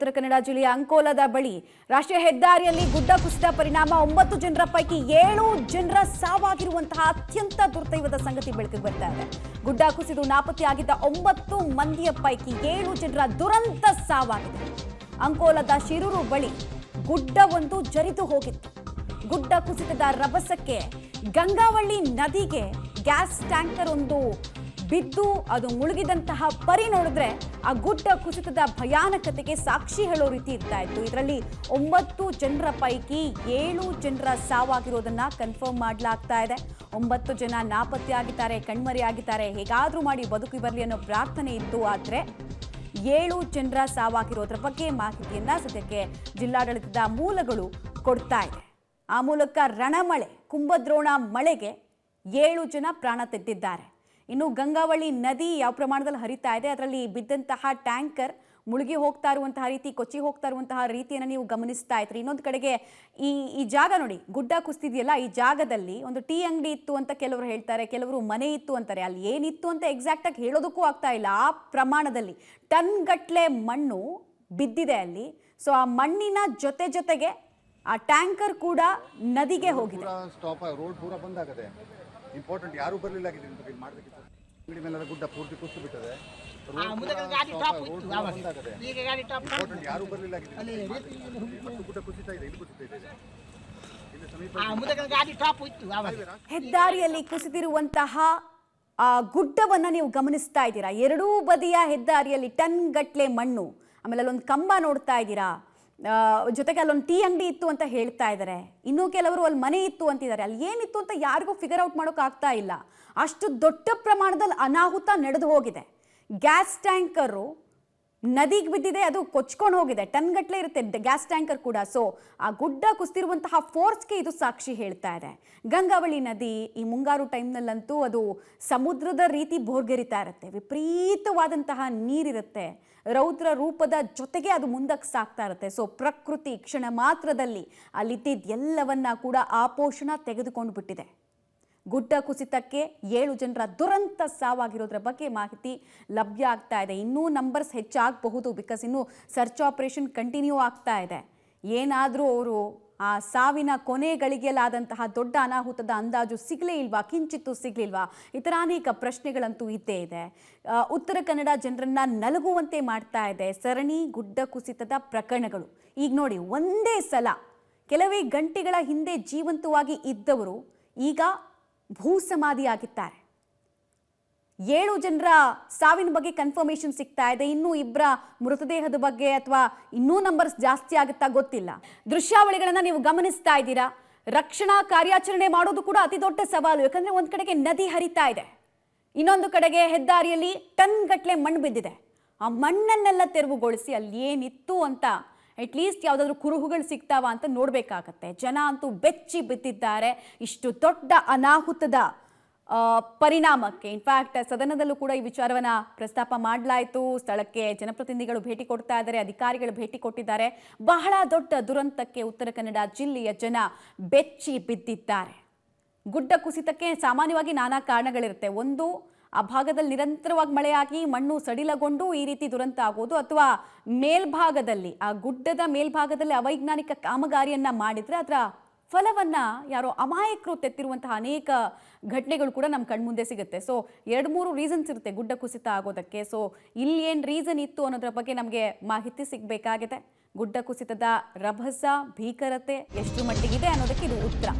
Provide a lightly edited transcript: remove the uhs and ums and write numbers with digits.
ಉತ್ತರ ಕನ್ನಡ ಜಿಲ್ಲೆಯ ಅಂಕೋಲದ ಬಳಿ ರಾಷ್ಟ್ರೀಯ ಹೆದ್ದಾರಿಯಲ್ಲಿ ಗುಡ್ಡ ಕುಸಿದ ಪರಿಣಾಮ 9 ಜನರ ಪೈಕಿ 7 ಜನರ ಸಾವಾಗಿರುವಂತಹ ಅತ್ಯಂತ ದುರ್ದೈವದ ಸಂಗತಿ ಬೆಳಕಿಗೆ ಬರ್ತಾ ಇದೆ. ಗುಡ್ಡ ಕುಸಿದು ನಾಪತ್ತೆಯಾಗಿದ್ದ 9 ಮಂದಿಯ ಪೈಕಿ 7 ಜನರ ದುರಂತ ಸಾವಾಗಿದೆ. ಅಂಕೋಲದ ಶಿರೂರು ಬಳಿ ಗುಡ್ಡವೊಂದು ಜರಿದು ಹೋಗಿತ್ತು. ಗುಡ್ಡ ಕುಸಿತದ ರಭಸಕ್ಕೆ ಗಂಗಾವಳ್ಳಿ ನದಿಗೆ ಗ್ಯಾಸ್ ಟ್ಯಾಂಕರ್ ಒಂದು ಬಿದ್ದು ಅದು ಮುಳುಗಿದಂತಹ ಪರಿ ನೋಡಿದ್ರೆ ಆ ಗುಡ್ಡ ಕುಸಿತದ ಭಯಾನಕತೆಗೆ ಸಾಕ್ಷಿ ಹೇಳೋ ರೀತಿ ಇರ್ತಾ ಇತ್ತು. ಇದರಲ್ಲಿ 9 ಜನರ ಪೈಕಿ 7 ಜನರ ಸಾವಾಗಿರೋದನ್ನ ಕನ್ಫರ್ಮ್ ಮಾಡಲಾಗ್ತಾ ಇದೆ. 9 ಜನ ನಾಪತ್ತೆಯಾಗಿದ್ದಾರೆ, ಕಣ್ಮರೆಯಾಗಿದ್ದಾರೆ. ಹೇಗಾದ್ರೂ ಮಾಡಿ ಬದುಕಿ ಬರಲಿ ಅನ್ನೋ ಪ್ರಾರ್ಥನೆ ಇತ್ತು. ಆದರೆ 7 ಜನರ ಸಾವಾಗಿರೋದ್ರ ಬಗ್ಗೆ ಮಾಹಿತಿಯನ್ನ ಸದ್ಯಕ್ಕೆ ಜಿಲ್ಲಾಡಳಿತದ ಮೂಲಗಳು ಕೊಡ್ತಾ ಇದೆ. ಆ ಮೂಲಕ ರಣಮಳೆ, ಕುಂಭದ್ರೋಣ ಮಳೆಗೆ 7 ಜನ ಪ್ರಾಣ ತೆತ್ತಿದ್ದಾರೆ. ಇನ್ನು ಗಂಗಾವಳ್ಳಿ ನದಿ ಯಾವ ಪ್ರಮಾಣದಲ್ಲಿ ಹರಿತಾ ಇದೆ, ಅದರಲ್ಲಿ ಬಿದ್ದಂತಹ ಟ್ಯಾಂಕರ್ ಮುಳುಗಿ ಹೋಗ್ತಾ ಇರುವಂತಹ ರೀತಿ, ಕೊಚ್ಚಿ ಹೋಗ್ತಾ ಇರುವಂತಹ ರೀತಿಯನ್ನು ನೀವು ಗಮನಿಸ್ತಾ ಇದ್ರಿ. ಇನ್ನೊಂದು ಕಡೆಗೆ ಈ ಜಾಗ ನೋಡಿ, ಗುಡ್ಡ ಕುಸ್ತಿದೆಯಲ್ಲ, ಈ ಜಾಗದಲ್ಲಿ ಒಂದು ಟೀ ಅಂಗಡಿ ಇತ್ತು ಅಂತ ಕೆಲವರು ಹೇಳ್ತಾರೆ, ಕೆಲವರು ಮನೆ ಇತ್ತು ಅಂತಾರೆ. ಅಲ್ಲಿ ಏನಿತ್ತು ಅಂತ ಎಕ್ಸಾಕ್ಟ್ ಆಗಿ ಹೇಳೋದಕ್ಕೂ ಆಗ್ತಾ ಇಲ್ಲ. ಆ ಪ್ರಮಾಣದಲ್ಲಿ ಟನ್ ಗಟ್ಲೆ ಮಣ್ಣು ಬಿದ್ದಿದೆ ಅಲ್ಲಿ. ಸೊ ಆ ಮಣ್ಣಿನ ಜೊತೆಗೆ ಆ ಟ್ಯಾಂಕರ್ ಕೂಡ ನದಿಗೆ ಹೋಗಿದೆ. ರೋಡ್ ಪೂರ ಬಂದ್ ಆಗದೆ. ಇಂಪಾರ್ಟೆಂಟ್ ಯಾರು ಬರಲಿಲ್ಲ ಮಾಡಬೇಕಿತ್ತು. ಅಂಗಡಿ ಮೇಲೆ ಗುಡ್ಡ ಪೂರ್ತಿ ಕುಸಿದು ಬಿಟ್ಟದೆ. ಯಾರು ಬರಲಿಲ್ಲ. ಗುಡ್ಡ ಕುಸಿತಾ ಇದೆ, ಇಲ್ಲಿ ಕುಸಿತಾ ಇದೆ. ಹೆದ್ದಾರಿಯಲ್ಲಿ ಕುಸಿದಿರುವಂತಹ ಗುಡ್ಡವನ್ನ ನೀವು ಗಮನಿಸ್ತಾ ಇದ್ದೀರಾ. ಎರಡೂ ಬದಿಯ ಹೆದ್ದಾರಿಯಲ್ಲಿ ಟನ್ ಗಟ್ಲೆ ಮಣ್ಣು, ಆಮೇಲೆ ಅಲ್ಲೊಂದು ಕಂಬ ನೋಡ್ತಾ ಇದ್ದೀರಾ. ಜೊತೆಗೆ ಅಲ್ಲೊಂದು ಟೀ ಅಂಗಡಿ ಇತ್ತು ಅಂತ ಹೇಳ್ತಾ ಇದ್ದಾರೆ. ಇನ್ನೂ ಕೆಲವರು ಅಲ್ಲಿ ಮನೆ ಇತ್ತು ಅಂತಿದ್ದಾರೆ. ಅಲ್ಲಿ ಏನಿತ್ತು ಅಂತ ಯಾರಿಗೂ ಫಿಗರ್ ಔಟ್ ಮಾಡೋಕೆ ಆಗ್ತಾ ಇಲ್ಲ. ಅಷ್ಟು ದೊಡ್ಡ ಪ್ರಮಾಣದಲ್ಲಿ ಅನಾಹುತ ನಡೆದು ಹೋಗಿದೆ. ಗ್ಯಾಸ್ ಟ್ಯಾಂಕರು ನದಿಗೆ ಬಿದ್ದಿದೆ, ಅದು ಕೊಚ್ಕೊಂಡು ಹೋಗಿದೆ. ಟನ್ ಗಟ್ಟಲೆ ಇರುತ್ತೆ ಗ್ಯಾಸ್ ಟ್ಯಾಂಕರ್ ಕೂಡ. ಸೊ ಆ ಗುಡ್ಡ ಕುಸಿದಿರುವಂತಹ ಫೋರ್ಸ್ಗೆ ಇದು ಸಾಕ್ಷಿ ಹೇಳ್ತಾ ಇದೆ. ಗಂಗಾವಳಿ ನದಿ ಈ ಮುಂಗಾರು ಟೈಮ್ನಲ್ಲಂತೂ ಅದು ಸಮುದ್ರದ ರೀತಿ ಭೋರ್ಗರಿತಾ ಇರುತ್ತೆ. ವಿಪರೀತವಾದಂತಹ ನೀರಿರುತ್ತೆ. ರೌದ್ರ ರೂಪದ ಜೊತೆಗೆ ಅದು ಮುಂದಕ್ಕೆ ಸಾಗ್ತಾ ಇರುತ್ತೆ. ಸೊ ಪ್ರಕೃತಿ ಕ್ಷಣ ಮಾತ್ರದಲ್ಲಿ ಅಲ್ಲಿದ್ದ ಎಲ್ಲವನ್ನ ಕೂಡ ಆಪೋಷಣ ತೆಗೆದುಕೊಂಡು ಬಿಟ್ಟಿದೆ. ಗುಡ್ಡ ಕುಸಿತಕ್ಕೆ 7 ಜನರ ದುರಂತ ಸಾವಾಗಿರೋದ್ರ ಬಗ್ಗೆ ಮಾಹಿತಿ ಲಭ್ಯ ಆಗ್ತಾ ಇದೆ. ಇನ್ನೂ ನಂಬರ್ಸ್ ಹೆಚ್ಚಾಗಬಹುದು, ಬಿಕಾಸ್ ಇನ್ನೂ ಸರ್ಚ್ ಆಪರೇಷನ್ ಕಂಟಿನ್ಯೂ ಆಗ್ತಾ ಇದೆ. ಏನಾದರೂ ಅವರು ಆ ಸಾವಿನ ಕೊನೆ ಗಳಿಗೆಯಲ್ಲಾದಂತಹ ದೊಡ್ಡ ಅನಾಹುತದ ಅಂದಾಜು ಸಿಗಲೇ ಇಲ್ವಾ, ಕಿಂಚಿತ್ತು ಸಿಗಲಿಲ್ವಾ, ಈ ಥರ ಅನೇಕ ಪ್ರಶ್ನೆಗಳಂತೂ ಇದ್ದೇ ಇದೆ. ಉತ್ತರ ಕನ್ನಡ ಜನರನ್ನ ನಲಗುವಂತೆ ಮಾಡ್ತಾ ಇದೆ ಸರಣಿ ಗುಡ್ಡ ಕುಸಿತದ ಪ್ರಕರಣಗಳು. ಈಗ ನೋಡಿ, ಒಂದೇ ಸಲ ಕೆಲವೇ ಗಂಟೆಗಳ ಹಿಂದೆ ಜೀವಂತವಾಗಿ ಇದ್ದವರು ಈಗ ಭೂಸಮಾಧಿಯಾಗಿದ್ದಾರೆ. 7 ಜನರ ಸಾವಿನ ಬಗ್ಗೆ ಕನ್ಫರ್ಮೇಷನ್ ಸಿಗ್ತಾ ಇದೆ. ಇನ್ನೂ 2 ಮೃತದೇಹದ ಬಗ್ಗೆ ಅಥವಾ ಇನ್ನೂ ನಂಬರ್ಸ್ ಜಾಸ್ತಿ ಆಗುತ್ತಾ ಗೊತ್ತಿಲ್ಲ. ದೃಶ್ಯಾವಳಿಗಳನ್ನ ನೀವು ಗಮನಿಸ್ತಾ ಇದ್ದೀರಾ. ರಕ್ಷಣಾ ಕಾರ್ಯಾಚರಣೆ ಮಾಡೋದು ಕೂಡ ಅತಿ ದೊಡ್ಡ ಸವಾಲು. ಯಾಕಂದ್ರೆ ಒಂದ್ ಕಡೆಗೆ ನದಿ ಹರಿತಾ ಇದೆ, ಇನ್ನೊಂದು ಕಡೆಗೆ ಹೆದ್ದಾರಿಯಲ್ಲಿ ಟನ್ ಗಟ್ಲೆ ಮಣ್ಣು ಬಿದ್ದಿದೆ. ಆ ಮಣ್ಣನ್ನೆಲ್ಲ ತೆರವುಗೊಳಿಸಿ ಅಲ್ಲಿ ಏನಿತ್ತು ಅಂತ ಅಟ್ಲೀಸ್ಟ್ ಯಾವುದಾದ್ರೂ ಕುರುಹುಗಳು ಸಿಗ್ತಾವ ಅಂತ ನೋಡಬೇಕಾಗತ್ತೆ. ಜನ ಅಂತೂ ಬೆಚ್ಚಿ ಬಿದ್ದಿದ್ದಾರೆ ಇಷ್ಟು ದೊಡ್ಡ ಅನಾಹುತದ ಪರಿಣಾಮಕ್ಕೆ. ಇನ್ಫ್ಯಾಕ್ಟ್ ಸದನದಲ್ಲೂ ಕೂಡ ಈ ವಿಚಾರವನ್ನ ಪ್ರಸ್ತಾಪ ಮಾಡಲಾಯಿತು. ಸ್ಥಳಕ್ಕೆ ಜನಪ್ರತಿನಿಧಿಗಳು ಭೇಟಿ ಕೊಡ್ತಾ ಇದ್ದಾರೆ, ಅಧಿಕಾರಿಗಳು ಭೇಟಿ ಕೊಟ್ಟಿದ್ದಾರೆ. ಬಹಳ ದೊಡ್ಡ ದುರಂತಕ್ಕೆ ಉತ್ತರ ಕನ್ನಡ ಜಿಲ್ಲೆಯ ಜನ ಬೆಚ್ಚಿ ಬಿದ್ದಿದ್ದಾರೆ. ಗುಡ್ಡ ಕುಸಿತಕ್ಕೆ ಸಾಮಾನ್ಯವಾಗಿ ನಾನಾ ಕಾರಣಗಳಿರುತ್ತೆ. ಒಂದು, ಆ ಭಾಗದಲ್ಲಿ ನಿರಂತರವಾಗಿ ಮಳೆಯಾಗಿ ಮಣ್ಣು ಸಡಿಲಗೊಂಡು ಈ ರೀತಿ ದುರಂತ ಆಗೋದು, ಅಥವಾ ಮೇಲ್ಭಾಗದಲ್ಲಿ ಆ ಗುಡ್ಡದ ಮೇಲ್ಭಾಗದಲ್ಲಿ ಅವೈಜ್ಞಾನಿಕ ಕಾಮಗಾರಿಯನ್ನ ಮಾಡಿದ್ರೆ ಅದರ ಫಲವನ್ನ ಯಾರೋ ಅಮಾಯಕರು ತೆತ್ತಿರುವಂತಹ ಅನೇಕ ಘಟನೆಗಳು ಕೂಡ ನಮ್ಮ ಕಣ್ಮುಂದೆ ಸಿಗುತ್ತೆ. ಸೊ 2-3 ರೀಸನ್ಸ್ ಇರುತ್ತೆ ಗುಡ್ಡ ಕುಸಿತ ಆಗೋದಕ್ಕೆ. ಸೊ ಇಲ್ಲಿ ಏನು ರೀಸನ್ ಇತ್ತು ಅನ್ನೋದ್ರ ಬಗ್ಗೆ ನಮಗೆ ಮಾಹಿತಿ ಸಿಗಬೇಕಾಗಿದೆ. ಗುಡ್ಡ ಕುಸಿತದ ರಭಸ, ಭೀಕರತೆ ಎಷ್ಟು ಮಟ್ಟಿಗಿದೆ ಅನ್ನೋದಕ್ಕೆ ಇದು ಉತ್ತರ.